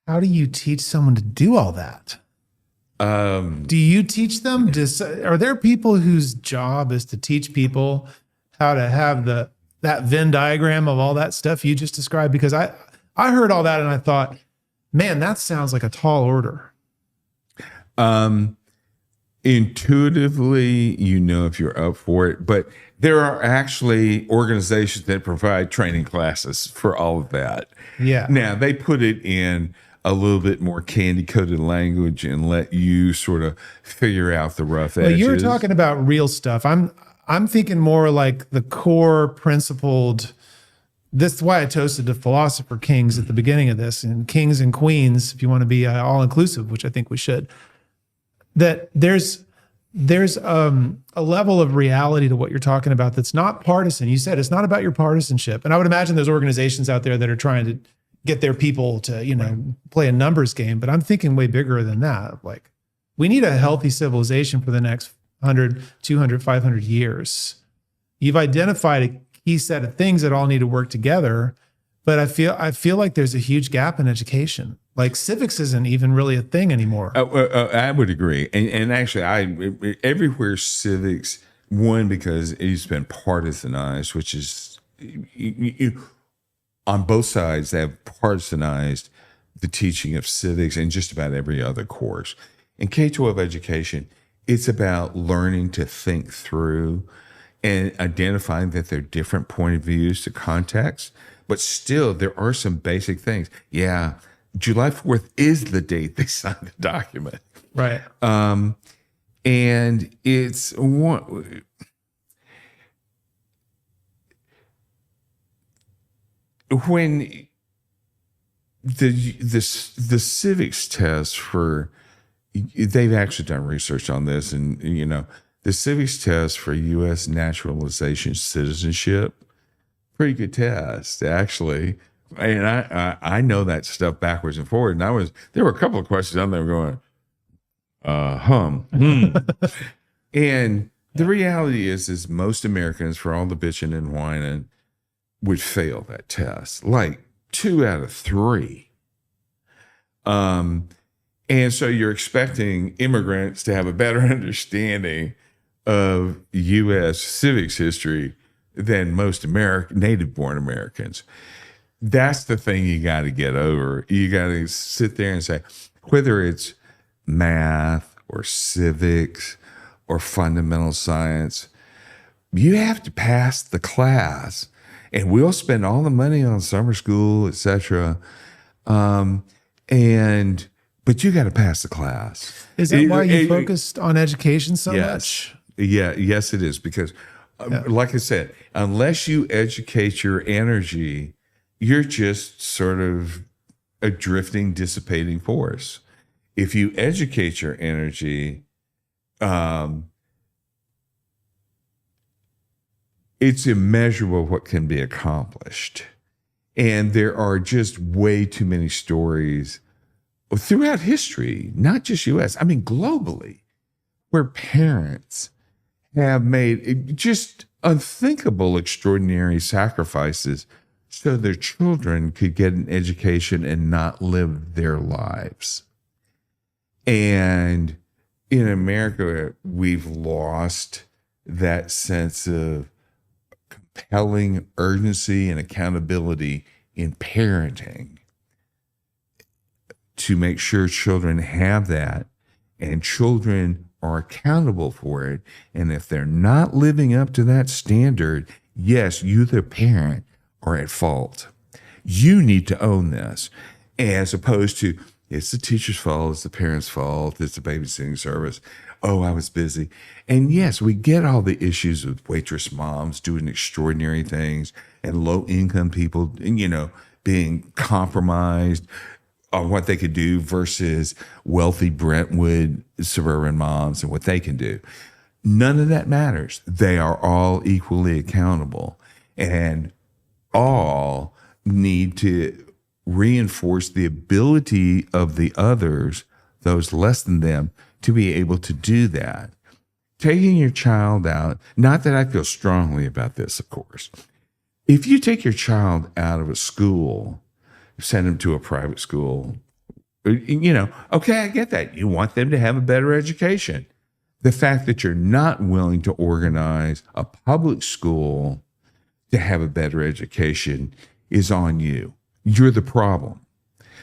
How do you teach someone to do all that? Do you teach them? Are there people whose job is to teach people how to have that Venn diagram of all that stuff you just described? Because I heard all that and I thought, man, that sounds like a tall order. Intuitively, if you're up for it, but there are actually organizations that provide training classes for all of that. Yeah. Now, they put it in a little bit more candy-coated language and let you sort of figure out the rough edges. Well, you were talking about real stuff. I'm thinking more like the core principled. This is why I toasted the philosopher kings at the beginning of this, and kings and queens, if you want to be all inclusive, which I think we should. That there's a level of reality to what you're talking about that's not partisan. You said it's not about your partisanship, and I would imagine there's organizations out there that are trying to get their people to play a numbers game. But I'm thinking way bigger than that. Like, we need a healthy civilization for the next 100, 200, 500 years. You've identified a key set of things that all need to work together, but I feel like there's a huge gap in education. Like, civics isn't even really a thing anymore. I would agree. And actually, everywhere civics, one, because it's been partisanized, which is, on both sides, they have partisanized the teaching of civics and just about every other course. In K-12 education, it's about learning to think through and identifying that there are different point of views to context, but still there are some basic things. Yeah, July 4th is the date they signed the document. Right. And it's one, when the civics test for, they've actually done research on this, and the civics test for U.S. naturalization citizenship, pretty good test actually. And I know that stuff backwards and forward. And there were a couple of questions on there going, And the reality is most Americans, for all the bitching and whining, would fail that test, like 2 out of 3. And so you're expecting immigrants to have a better understanding of U.S. civics history than most native-born Americans. That's the thing you got to get over. You got to sit there and say, whether it's math or civics or fundamental science, you have to pass the class. And we'll spend all the money on summer school, etc. But you got to pass the class. Is that why you focused on education so much? Yes, it is. Because like I said, unless you educate your energy, you're just sort of a drifting, dissipating force. If you educate your energy, it's immeasurable what can be accomplished. And there are just way too many stories throughout history, not just U.S., I mean globally, where parents have made just unthinkable, extraordinary sacrifices so their children could get an education and not live their lives. And in America, we've lost that sense of compelling urgency and accountability in parenting to make sure children have that, and children are accountable for it. And if they're not living up to that standard, yes, you, the parent, are at fault. You need to own this, as opposed to it's the teacher's fault, it's the parent's fault, it's the babysitting service. Oh, I was busy. And yes, we get all the issues with waitress moms doing extraordinary things and low-income people, being compromised on what they could do versus wealthy Brentwood suburban moms and what they can do. None of that matters. They are all equally accountable, and all need to reinforce the ability of the others, those less than them, to be able to do that. Taking your child out, not that I feel strongly about this, of course. If you take your child out of a school, send them to a private school, okay, I get that. You want them to have a better education. The fact that you're not willing to organize a public school to have a better education is on you. You're the problem.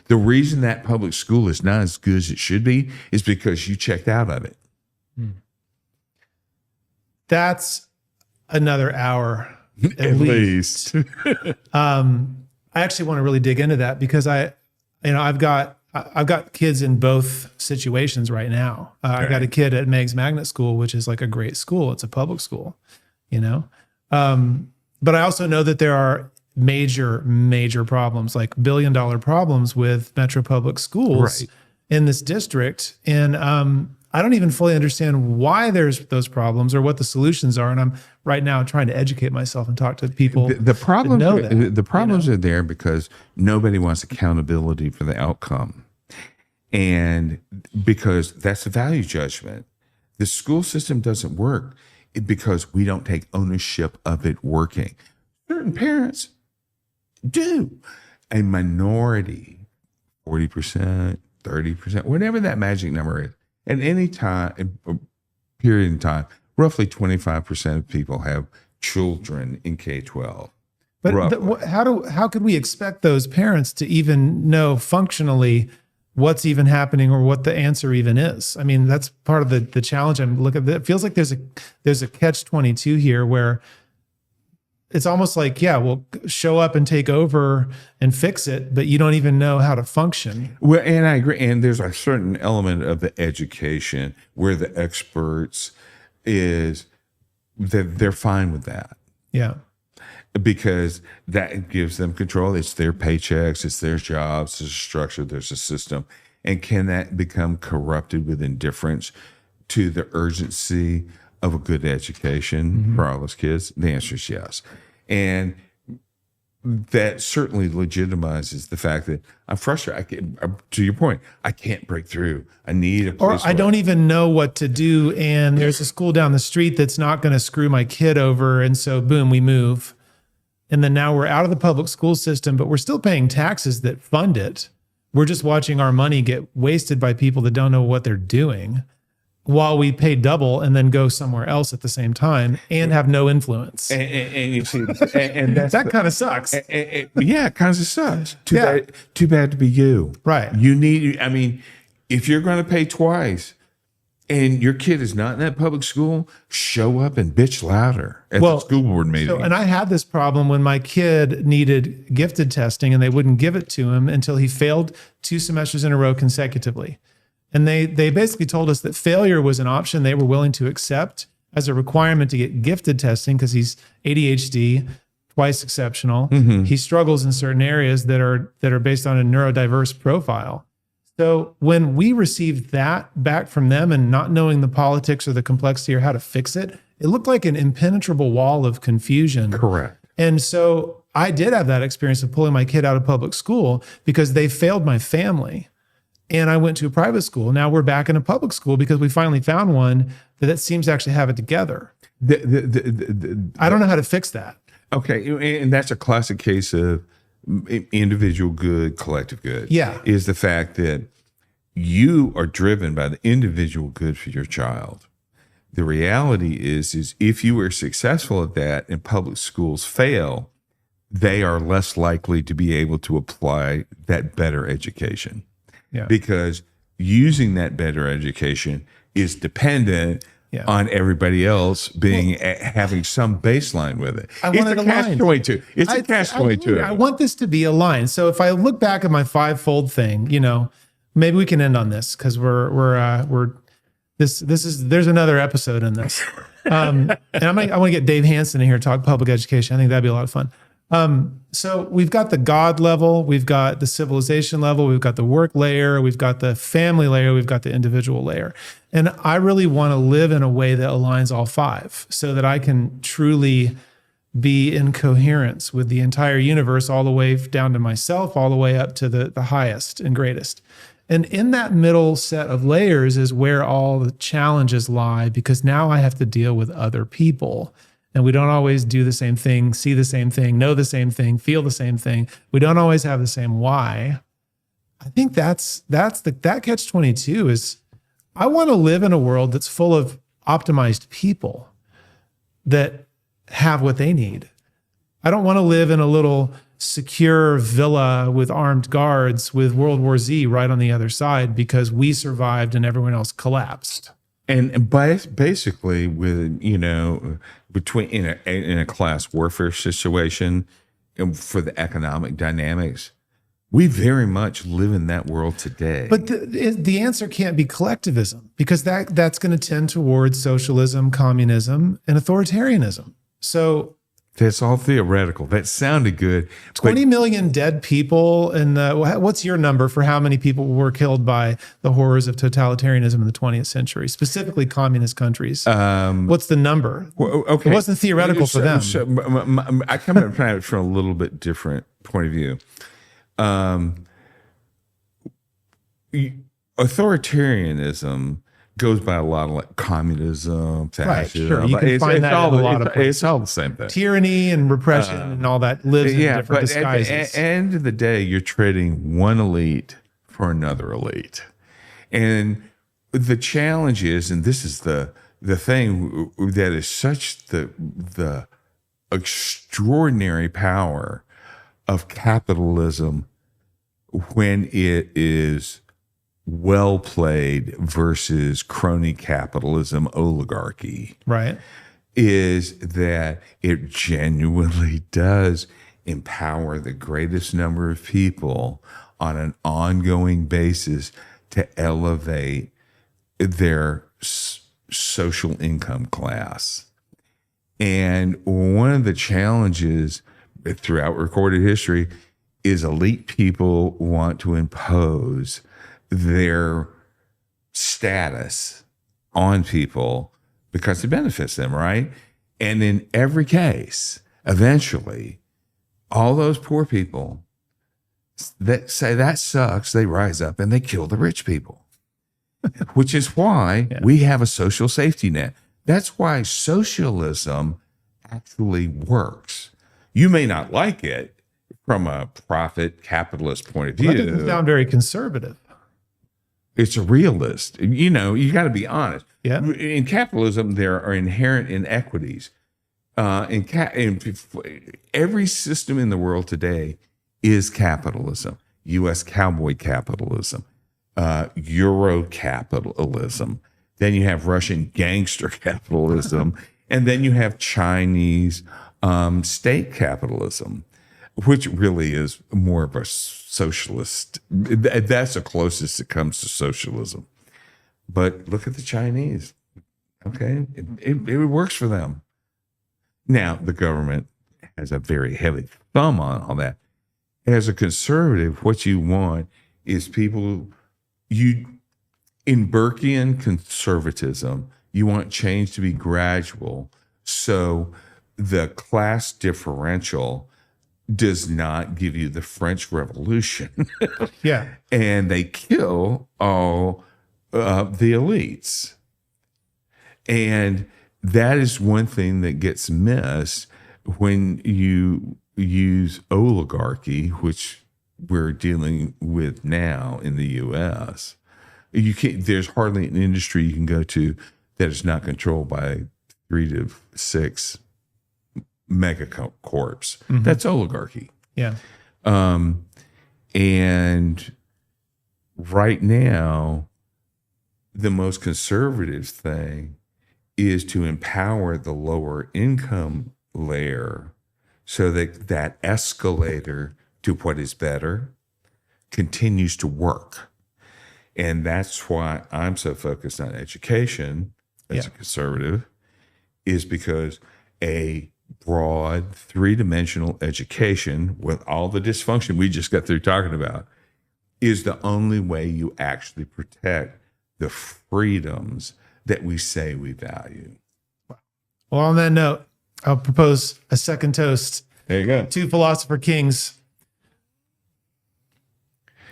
The reason that public school is not as good as it should be is because you checked out of it. That's another hour At least. I actually want to really dig into that because I've got kids in both situations right now. I've got a kid at Meg's Magnet School, which is like a great school. It's a public school, but I also know that there are major problems, like billion-dollar problems with Metro Public Schools in this district. And I don't even fully understand why there's those problems or what the solutions are. And I'm right now trying to educate myself and talk to people. The problems are there because nobody wants accountability for the outcome. And because that's a value judgment. The school system doesn't work because we don't take ownership of it working. Certain parents do. A minority, 40%, 30%, whatever that magic number is, at any time, period in time, roughly 25% of people have children in K-12. But how could we expect those parents to even know functionally what's even happening or what the answer even is? I mean, that's part of the challenge I'm looking at. It feels like there's a catch-22 here where it's almost like, we'll show up and take over and fix it, but you don't even know how to function. Well, and I agree. And there's a certain element of the education where the experts is that they're fine with that. Yeah. Because that gives them control. It's their paychecks, it's their jobs, there's a structure, there's a system. And can that become corrupted with indifference to the urgency of a good education for all those kids? The answer is yes. And that certainly legitimizes the fact that I'm frustrated. To your point, I can't break through. I need a place. Or I don't even know what to do. And there's a school down the street that's not going to screw my kid over. And so boom, we move. And then now we're out of the public school system, but we're still paying taxes that fund it. We're just watching our money get wasted by people that don't know what they're doing, while we pay double and then go somewhere else at the same time and have no influence. And you see, and that's that kind of sucks. Yeah, it kind of sucks. Too bad to be you. Right. If you're going to pay twice and your kid is not in that public school, show up and bitch louder at the school board meeting. And I had this problem when my kid needed gifted testing and they wouldn't give it to him until he failed 2 semesters in a row consecutively. And they basically told us that failure was an option they were willing to accept as a requirement to get gifted testing because he's ADHD, twice exceptional. He struggles in certain areas that are based on a neurodiverse profile. So when we received that back from them and not knowing the politics or the complexity or how to fix it, it looked like an impenetrable wall of confusion. Correct. And so I did have that experience of pulling my kid out of public school because they failed my family. And I went to a private school. Now we're back in a public school because we finally found one that seems to actually have it together. I don't know how to fix that. Okay. And that's a classic case of individual good, collective good. Yeah. Is the fact that you are driven by the individual good for your child. The reality is if you are successful at that and public schools fail, they are less likely to be able to apply that better education. Yeah. Because using that better education is dependent on everybody else having some baseline with it. It's a catch-22. It's a catch-22. I want this to be aligned. So if I look back at my 5-fold thing, maybe we can end on this because there's another episode in this. And I want to get Dave Hansen in here to talk public education. I think that'd be a lot of fun. So we've got the God level, we've got the civilization level, we've got the work layer, we've got the family layer, we've got the individual layer. And I really want to live in a way that aligns all 5 so that I can truly be in coherence with the entire universe, all the way down to myself, all the way up to the highest and greatest. And in that middle set of layers is where all the challenges lie, because now I have to deal with other people. And we don't always do the same thing, see the same thing, know the same thing, feel the same thing. We don't always have the same why. I think that catch-22 is, I want to live in a world that's full of optimized people that have what they need. I don't want to live in a little secure villa with armed guards with World War Z right on the other side because we survived and everyone else collapsed. And basically, with between in a class warfare situation, for the economic dynamics, we very much live in that world today. But the answer can't be collectivism because that's going to tend towards socialism, communism, and authoritarianism. So that's all theoretical. That sounded good. 20 million dead people. And what's your number for how many people were killed by the horrors of totalitarianism in the 20th century, specifically communist countries? What's the number? Well, okay. It wasn't theoretical for them. I come at it from a little bit different point of view. Authoritarianism goes by a lot of like communism, fascism. Right, sure. You can find that in a lot of places. It's all the same thing. Tyranny and repression and all that lives in different disguises. At the end of the day, you're trading one elite for another elite. And the challenge is, and this is the thing that is such the extraordinary power of capitalism when it is well played versus crony capitalism, oligarchy, right, is that it genuinely does empower the greatest number of people on an ongoing basis to elevate their social income class. And one of the challenges throughout recorded history is elite people want to impose their status on people because it benefits them, right? And in every case, eventually, all those poor people that say that sucks, they rise up and they kill the rich people, which is why we have a social safety net. That's why socialism actually works. You may not like it from a profit capitalist point of view. That doesn't sound very conservative. It's a realist. You got to be honest. Yeah. In capitalism, there are inherent inequities. In every system in the world today is capitalism. U.S. cowboy capitalism, Euro capitalism. Then you have Russian gangster capitalism, and then you have Chinese state capitalism, which really is more of a socialist. That's the closest it comes to socialism. But look at the Chinese. Okay, it works for them. Now the government has a very heavy thumb on all that. As a conservative, what you want is people. In Burkean conservatism, you want change to be gradual, so the class differential does not give you the French Revolution. Yeah. And they kill all the elites. And that is one thing that gets missed when you use oligarchy, which we're dealing with now in the U.S. There's hardly an industry you can go to that is not controlled by 3 to 6 mega corps. Mm-hmm. That's oligarchy. Yeah. And right now, the most conservative thing is to empower the lower income layer so that that escalator to what is better continues to work. And that's why I'm so focused on education as a conservative, is because a broad 3-dimensional education with all the dysfunction we just got through talking about is the only way you actually protect the freedoms that we say we value. Well, on that note, I'll propose a second toast. There you go. 2 philosopher kings.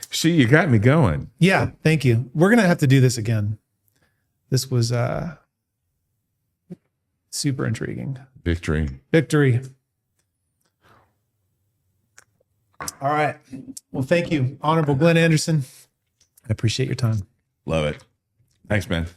See, you got me going. Yeah, thank you. We're going to have to do this again. This was super intriguing. Victory. All right. Well, thank you, Honorable Glenn Anderson. I appreciate your time. Love it. Thanks, man.